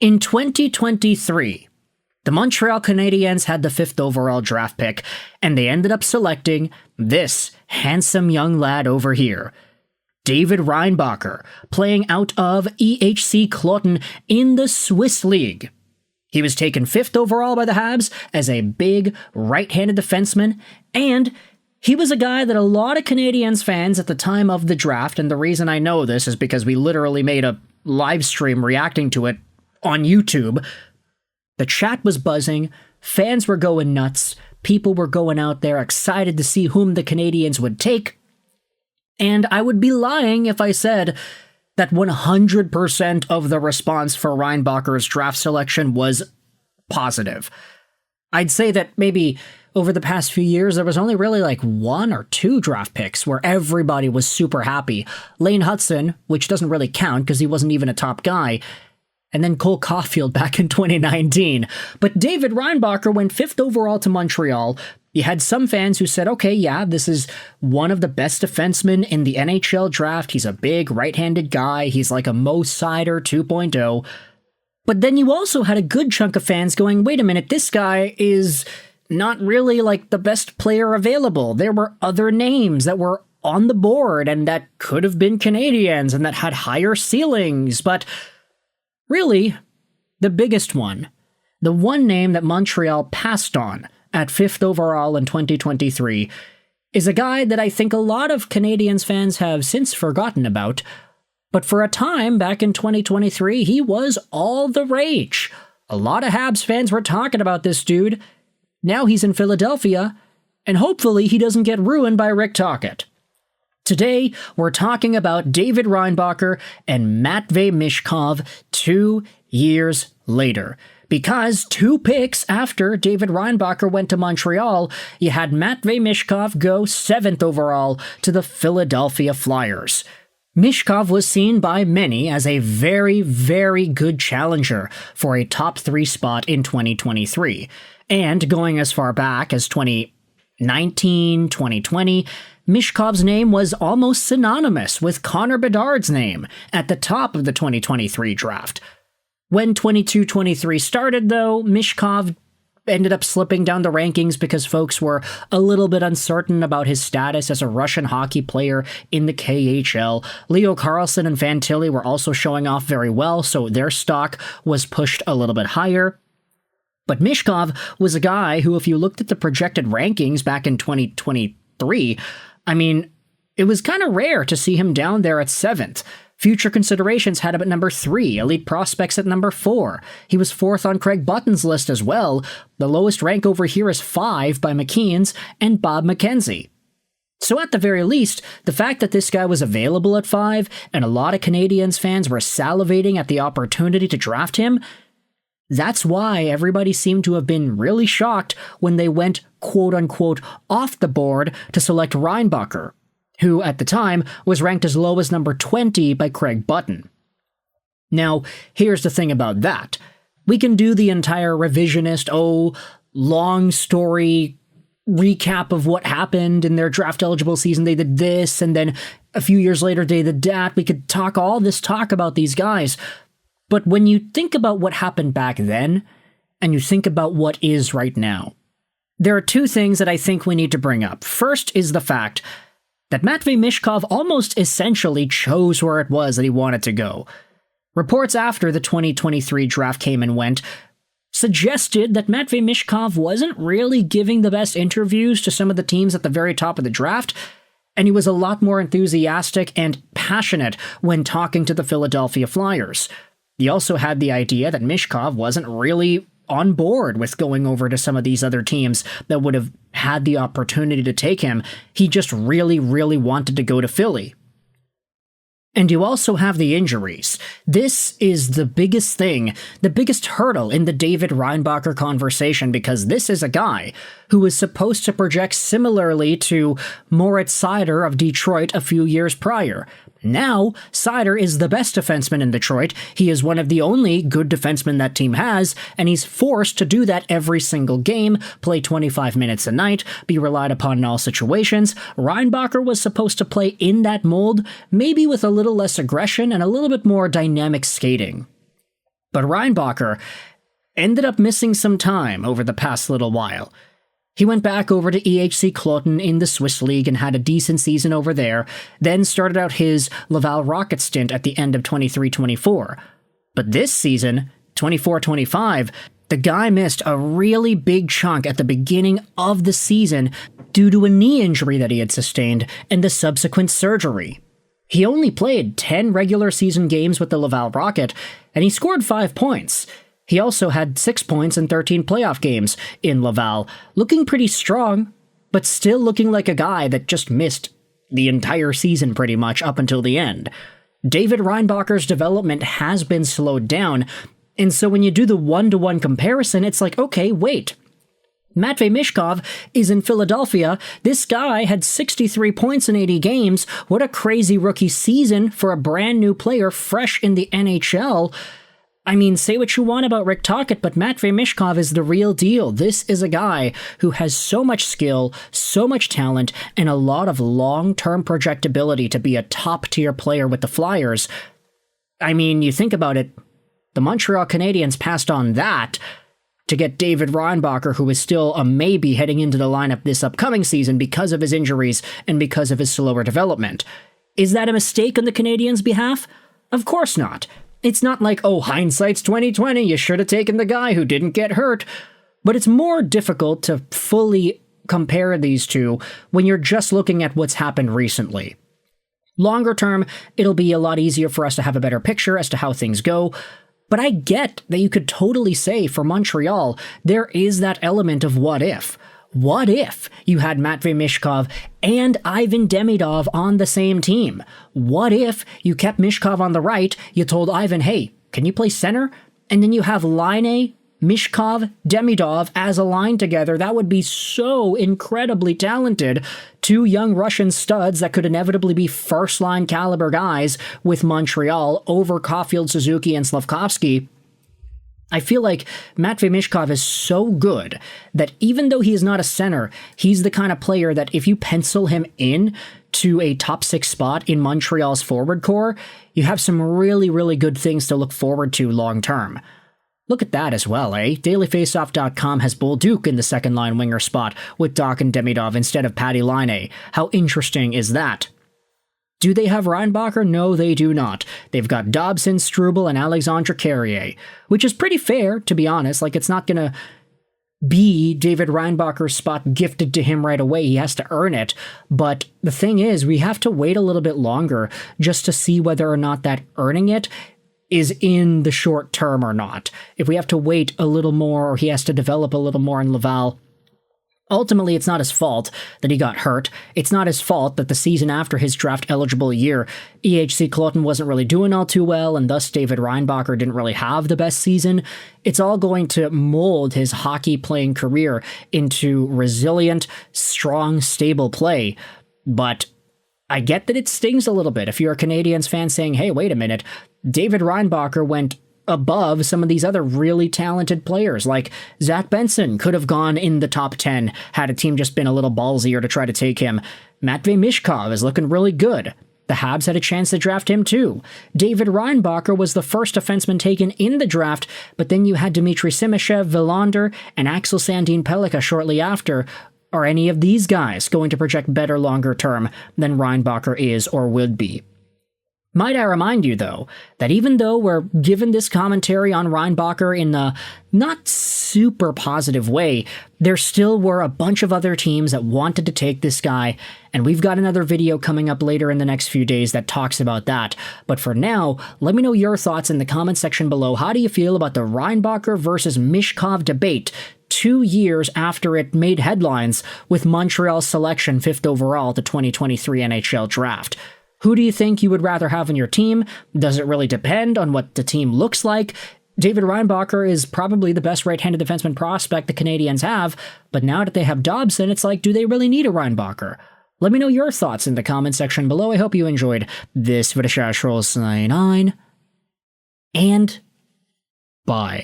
In 2023, the Montreal Canadiens had the 5th overall draft pick, and they ended up selecting this handsome young lad over here, David Reinbacher, playing out of EHC Kloten in the Swiss League. He was taken 5th overall by the Habs as a big right-handed defenseman, and he was a guy that a lot of Canadiens fans at the time of the draft, and the reason I know this is because we literally made a live stream reacting to it on YouTube. The chat was buzzing, fans were going nuts, people were going out there excited to see whom the Canadiens would take, and I would be lying if I said that 100% of the response for Reinbacher's draft selection was positive. I'd say that maybe over the past few years, there was only really like 1 or 2 draft picks where everybody was super happy. Lane Hutson, which doesn't really count because he wasn't even a top guy, and then Cole Caulfield back in 2019. But David Reinbacher went 5th overall to Montreal. You had some fans who said, okay, yeah, this is one of the best defensemen in the NHL draft. He's a big right-handed guy. He's like a Mo Seider 2.0. But then you also had a good chunk of fans going, wait a minute, this guy is not really like the best player available. There were other names that were on the board and that could have been Canadiens and that had higher ceilings. But really, the biggest one, the one name that Montreal passed on at 5th overall in 2023, is a guy that I think a lot of Canadiens fans have since forgotten about, but for a time back in 2023, he was all the rage. A lot of Habs fans were talking about this dude. Now he's in Philadelphia, and hopefully he doesn't get ruined by Rick Tocchet. Today, we're talking about David Reinbacher and Matvei Michkov 2 years later. Because 2 picks after David Reinbacher went to Montreal, you had Matvei Michkov go 7th overall to the Philadelphia Flyers. Michkov was seen by many as a very, very good challenger for a top 3 spot in 2023. And going as far back as 2019, 2020, Michkov's name was almost synonymous with Connor Bedard's name at the top of the 2023 draft. When 22-23 started, though, Michkov ended up slipping down the rankings because folks were a little bit uncertain about his status as a Russian hockey player in the KHL. Leo Carlsson and Fantilli were also showing off very well, so their stock was pushed a little bit higher. But Michkov was a guy who, if you looked at the projected rankings back in 2023, I mean, it was kind of rare to see him down there at 7th. Future considerations had him at number 3, elite prospects at number 4. He was 4th on Craig Button's list as well. The lowest rank over here is 5 by McKean's and Bob McKenzie. So at the very least, the fact that this guy was available at 5 and a lot of Canadiens fans were salivating at the opportunity to draft him, that's why everybody seemed to have been really shocked when they went quote-unquote off the board to select Reinbacher, who at the time was ranked as low as number 20 by Craig Button. Now, here's the thing about that. We can do the entire revisionist, long story recap of what happened in their draft-eligible season. They did this, and then a few years later they did that. We could talk all this talk about these guys. But when you think about what happened back then, and you think about what is right now, there are 2 things that I think we need to bring up. First is the fact that Matvei Michkov almost essentially chose where it was that he wanted to go. Reports after the 2023 draft came and went suggested that Matvei Michkov wasn't really giving the best interviews to some of the teams at the very top of the draft, and he was a lot more enthusiastic and passionate when talking to the Philadelphia Flyers. He also had the idea that Michkov wasn't really on board with going over to some of these other teams that would have had the opportunity to take him. He just really, really wanted to go to Philly. And you also have the injuries. This is the biggest thing, the biggest hurdle in the David Reinbacher conversation, because this is a guy who was supposed to project similarly to Moritz Seider of Detroit a few years prior. Now, Seider is the best defenseman in Detroit. He is one of the only good defensemen that team has, and he's forced to do that every single game, play 25 minutes a night, be relied upon in all situations. Reinbacher was supposed to play in that mold, maybe with a little less aggression and a little bit more dynamic skating. But Reinbacher ended up missing some time over the past little while. He went back over to EHC Kloten in the Swiss League and had a decent season over there, then started out his Laval Rocket stint at the end of 23-24. But this season, 24-25, the guy missed a really big chunk at the beginning of the season due to a knee injury that he had sustained and the subsequent surgery. He only played 10 regular season games with the Laval Rocket, and he scored 5 points. He also had 6 points in 13 playoff games in Laval, looking pretty strong, but still looking like a guy that just missed the entire season pretty much up until the end. David Reinbacher's development has been slowed down, and so when you do the one-to-one comparison, it's like, okay, wait. Matvei Michkov is in Philadelphia. This guy had 63 points in 80 games. What a crazy rookie season for a brand new player fresh in the NHL. I mean, say what you want about Rick Tocchet, but Matvei Michkov is the real deal. This is a guy who has so much skill, so much talent, and a lot of long-term projectability to be a top-tier player with the Flyers. I mean, you think about it, the Montreal Canadiens passed on that to get David Reinbacher, who is still a maybe heading into the lineup this upcoming season because of his injuries and because of his slower development. Is that a mistake on the Canadiens' behalf? Of course not. It's not like, oh, hindsight's 2020, you should have taken the guy who didn't get hurt. But it's more difficult to fully compare these two when you're just looking at what's happened recently. Longer term, it'll be a lot easier for us to have a better picture as to how things go. But I get that you could totally say for Montreal, there is that element of what if. What if you had Matvei Michkov and Ivan Demidov on the same team? What if you kept Michkov on the right, you told Ivan, hey, can you play center? And then you have Laine, Michkov, Demidov as a line together. That would be so incredibly talented. Two young Russian studs that could inevitably be first-line caliber guys with Montreal over Caulfield, Suzuki, and Slavkovsky. I feel like Matvei Michkov is so good that even though he is not a center, he's the kind of player that if you pencil him in to a top 6 spot in Montreal's forward core, you have some really, really good things to look forward to long term. Look at that as well, eh? DailyFaceoff.com has Bolduc in the second-line winger spot with Doc and Demidov instead of Patty Laine. How interesting is that? Do they have Reinbacher? No, they do not. They've got Dobson, Struble, and Alexandre Carrier, which is pretty fair, to be honest. Like, it's not going to be David Reinbacher's spot gifted to him right away. He has to earn it. But the thing is, we have to wait a little bit longer just to see whether or not that earning it is in the short term or not. If we have to wait a little more or he has to develop a little more in Laval, ultimately, it's not his fault that he got hurt. It's not his fault that the season after his draft-eligible year, EHC Kloten wasn't really doing all too well, and thus David Reinbacher didn't really have the best season. It's all going to mold his hockey-playing career into resilient, strong, stable play. But I get that it stings a little bit if you're a Canadiens fan saying, hey, wait a minute, David Reinbacher went above some of these other really talented players, like Zach Benson could have gone in the top 10 had a team just been a little ballsier to try to take him. Matvei Michkov is looking really good. The Habs had a chance to draft him too. David Reinbacher was the first defenseman taken in the draft, but then you had Dmitry Simashev, Villander, and Axel Sandin Pellikka shortly after. Are any of these guys going to project better longer term than Reinbacher is or would be? Might I remind you, though, that even though we're given this commentary on Reinbacher in a not super positive way, there still were a bunch of other teams that wanted to take this guy, and we've got another video coming up later in the next few days that talks about that. But for now, let me know your thoughts in the comment section below. How do you feel about the Reinbacher versus Michkov debate 2 years after it made headlines with Montreal's selection 5th overall to 2023 NHL Draft? Who do you think you would rather have on your team? Does it really depend on what the team looks like? David Reinbacher is probably the best right-handed defenseman prospect the Canadiens have, but now that they have Dobson, it's like, do they really need a Reinbacher? Let me know your thoughts in the comment section below. I hope you enjoyed this video. And bye.